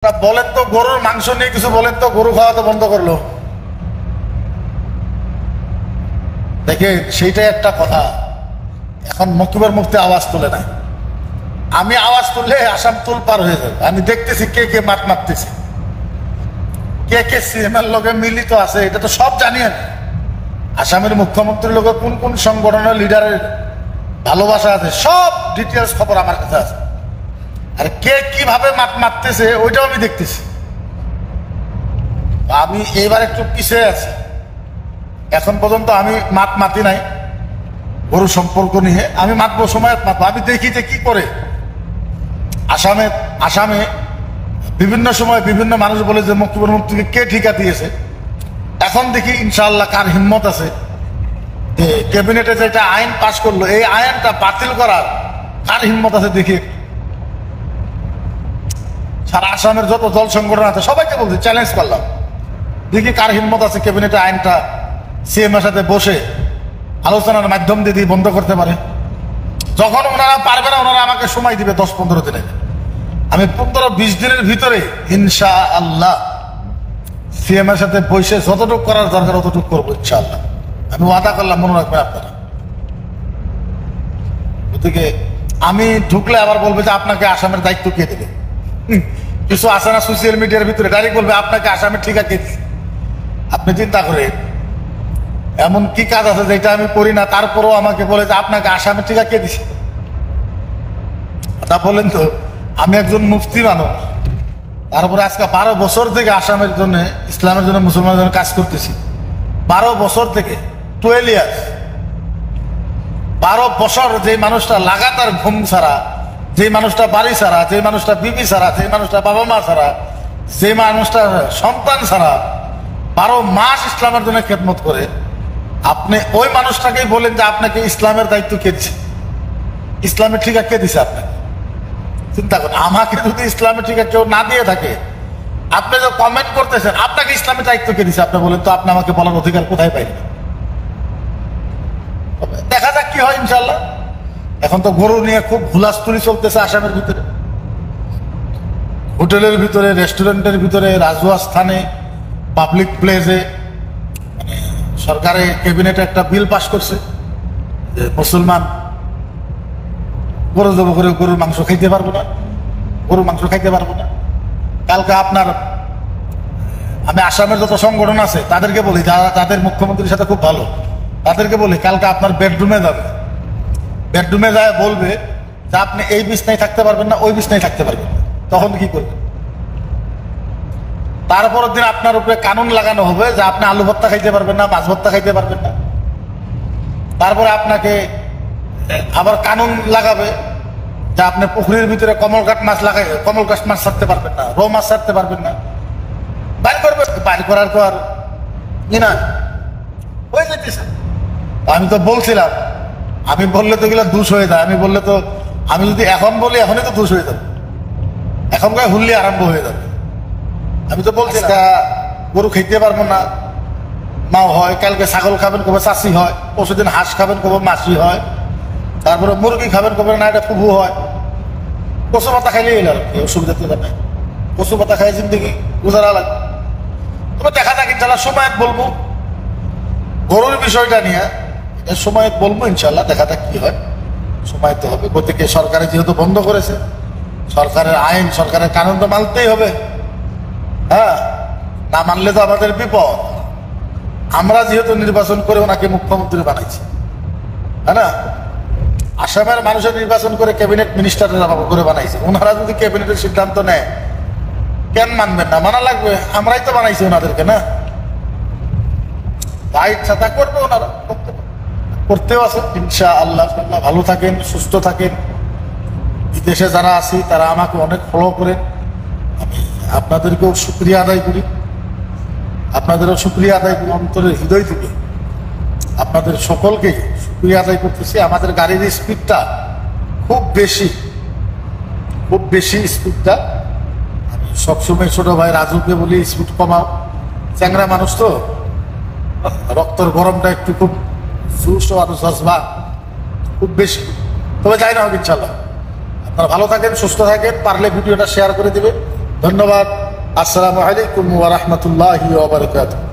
বলেন তো গরুর মাংস নিয়ে কিছু বলেন তো, গরু খাওয়া তো বন্ধ করলো। দেখে সেইটাই একটা কথা। এখন মকিবের মুক্তি আওয়াজ তুলে না, আমি আওয়াজ তুললে আসাম তুল পার হয়ে যাবে। আমি দেখতেছি কে কে মাত মারতেছে, কে কে সিএমের লোকে মিলিত আছে, এটা তো সব জানি আমি। আসামের মুখ্যমন্ত্রীর লোকে কোন কোন সংগঠনের লিডারের ভালোবাসা আছে, সব ডিটেলস খবর আমার কাছে আছে। আর কে কিভাবে মাত মারতেছে ওইটাও আমি দেখতেছি। আমি এবার একটু পিছিয়ে আছি, এখন পর্যন্ত আমি মাত মাতি নাই গরু সম্পর্ক নিয়ে। আমি মাতবো, সময় মাতবো। আমি দেখি যে কি করে আসামে বিভিন্ন সময় বিভিন্ন মানুষ বলে যে মুক্তিপুর মুক্তিকে কে ঠিকা দিয়েছে। এখন দেখি ইনশাআল্লাহ কার হিম্মত আছে যে ক্যাবিনেটে যেটা আইন পাশ করলো এই আইনটা বাতিল করার কার হিম্মত আছে দেখি। সারা আসামের যত দল সংগঠন আছে সবাইকে বলছি, চ্যালেঞ্জ করলাম, দেখি কার হিম্মত আছে ক্যাবিনেটে আইনটা সিএম এর সাথে বসে আলোচনার মাধ্যম দিয়ে বন্ধ করতে পারে। যখন ওনারা পারবে না, ওনারা আমাকে সময় দিবে 10-15 দিনে। আমি 15-20 দিনের ভিতরে ইনশাআল্লাহ সিএম এর সাথে বসে যতটুকু করার দরকার ততটুকু করবো ইনশাআল্লাহ। আমি ওয়াদা করলাম, মনে রাখবেন আপনারা। ওদিকে আমি ঢুকলে আবার বলবে যে আপনাকে আসামের দায়িত্ব কে দেবে। কিছু আছে না সোশ্যাল মিডিয়ার ভিতরে ডাইরেক্ট বলবে আপনাকে আসামের ঠিকা কে দিবে। আপনি চিন্তা করে এমন কি কাজ আছে যেটা আমি করি না, তারপরেও আমাকে বলে যে আপনাকে আসামের ঠিকা কে দিছে। তা বলেন তো, আমি একজন মুফতি মানুষ, তারপরে আজকে 12 বছর থেকে আসামের জন্য, ইসলামের জন্য, মুসলমানের জন্য কাজ করতেছি। 12 বছর থেকে 12 ইয়ার্স, 12 বছর যে মানুষটা লাগাতার ঘুম ছাড়া, যে মানুষটা বাড়ি ছাড়া, যে মানুষটা বিবি ছাড়া, যে মানুষটা বাবা মা ছাড়া, যে মানুষটা সন্তান ছাড়া 12 মাস ইসলামের জন্য খেদমত করে, আপনি ওই মানুষটাকেই বলেন যে আপনাকে ইসলামের দায়িত্ব কে দিচ্ছে, ইসলামের ঠিকা কে দিছে আপনাকে। চিন্তা করেন, আমাকে যদি ইসলামের ঠিকা কেউ না দিয়ে থাকে, আপনি যে কমেন্ট করতেছেন আপনাকে ইসলামের দায়িত্ব কে দিছে, আপনি বলেন তো, আপনি আমাকে বলার অধিকার কোথায় পাইলেন? দেখা যাক কি হয় ইনশাল্লাহ। এখন তো গরু নিয়ে খুব হুলাস্থুলি চলতেছে আসামের ভিতরে, হোটেলের ভিতরে, রেস্টুরেন্টের ভিতরে, রাজহুয়া স্থানে, পাবলিক প্লেসে। সরকারে ক্যাবিনেটে একটা বিল পাস করছে যে মুসলমান গরু জবাই করে গরুর মাংস খাইতে পারবো না, গরুর মাংস খাইতে পারবো না। কালকে আপনার আমি আসামের যত সংগঠন আছে তাদেরকে বলি, যারা তাদের মুখ্যমন্ত্রীর সাথে খুব ভালো, তাদেরকে বলি কালকে আপনার বেডরুমে যাবে, বেডরুমে যায় বলবে যে আপনি এই বিছনায় থাকতে পারবেন না, ওই বিছনায় থাকতে পারবেন না। তখন কি করবেন? তারপরের দিন আপনার উপরে কানুন লাগানো হবে যে আপনি আলু ভর্তা খাইতে পারবেন না, মাছ ভর্তা খাইতে পারবেন না। তারপরে আপনাকে আবার কানুন লাগাবে যে আপনি পুকুরের ভিতরে কমলকাঠ মাছ কমলকাঠ মাছ ছাড়তে পারবেন না, রৌ মাছ ছাড়তে পারবেন না। বাইর করবে, বাইর করার পর না হয়ে যেতেছে। আমি তো বলছিলাম, আমি বললে তো এগুলো দোষ হয়ে যায়। আমি বললে তো, আমি যদি এখন বলি এখনই তো দোষ হয়ে যাবে, এখনকার হুল্লি আরম্ভ হয়ে যাবে। আমি তো বলছি গরু খাইতে পারবো না, মাও হয়, কালকে ছাগল খাবেন কবে চাষি হয়, পরশুদিন হাঁস খাবেন কবে মাসি হয়, তারপরে মুরগি খাবেন কবে না এটা ফুবু হয়। কচু পাতা খাইলে এলো আর কি, অসুবিধা তো নাই। কচু পাতা খাই জিন্দগি গুজারা লাগবে। তবে দেখা যাক ইনশাল্লাহ, সময় বলবো গরুর বিষয়টা নিয়ে, সময় বলবো ইনশাল্লাহ, দেখা যাক কি হয়। সময় তো হবে, গতিকে সরকারে যেহেতু বন্ধ করেছে, সরকারের আইন, সরকারের কানুন তো মানতেই হবে। হ্যাঁ, না মানলে তো আমাদের বিপদ। আমরা যেহেতু নির্বাচন করে ওনাকে মুখ্যমন্ত্রী বানাইছি, হ্যাঁ না, আসামের মানুষের নির্বাচন করে ক্যাবিনেট মিনিস্টার করে বানাইছে। ওনারা যদি ক্যাবিনেটের সিদ্ধান্ত নেয় কেন মানবেন না? মানা লাগবে, আমরাই তো বানাইছি ওনাদেরকে, না? যা ইচ্ছা তা করবে ওনারা, করতেও আছে ইনশাআল্লাহ। ভালো থাকেন, সুস্থ থাকেন। বিদেশে যারা আছি তারা আমাকে অনেক ফলো করেন, আমি আপনাদেরকেও শুকরিয়া আদায় করি, আপনাদেরও শুকরিয়া আদায় করি অন্তরের হৃদয় থেকে। আপনাদের সকলকে শুকরিয়া আদায় করতেছি। আমাদের গাড়ির স্পিডটা খুব বেশি, খুব বেশি স্পিডটা। আমি সবসময় ছোট ভাই রাজুকে বলি স্পিড কমাও, চ্যাংরা মানুষ তো, রক্তর গরমটা একটু খুব জোশ আর জজবা খুব বেশি। তবে যাই না হোক ইনশাল্লাহ, আপনারা ভালো থাকেন, সুস্থ থাকেন। পারলে ভিডিওটা শেয়ার করে দিবেন। ধন্যবাদ। আসসালামু আলাইকুম ওয়া রাহমাতুল্লাহি ওয়া বারাকাতুহু।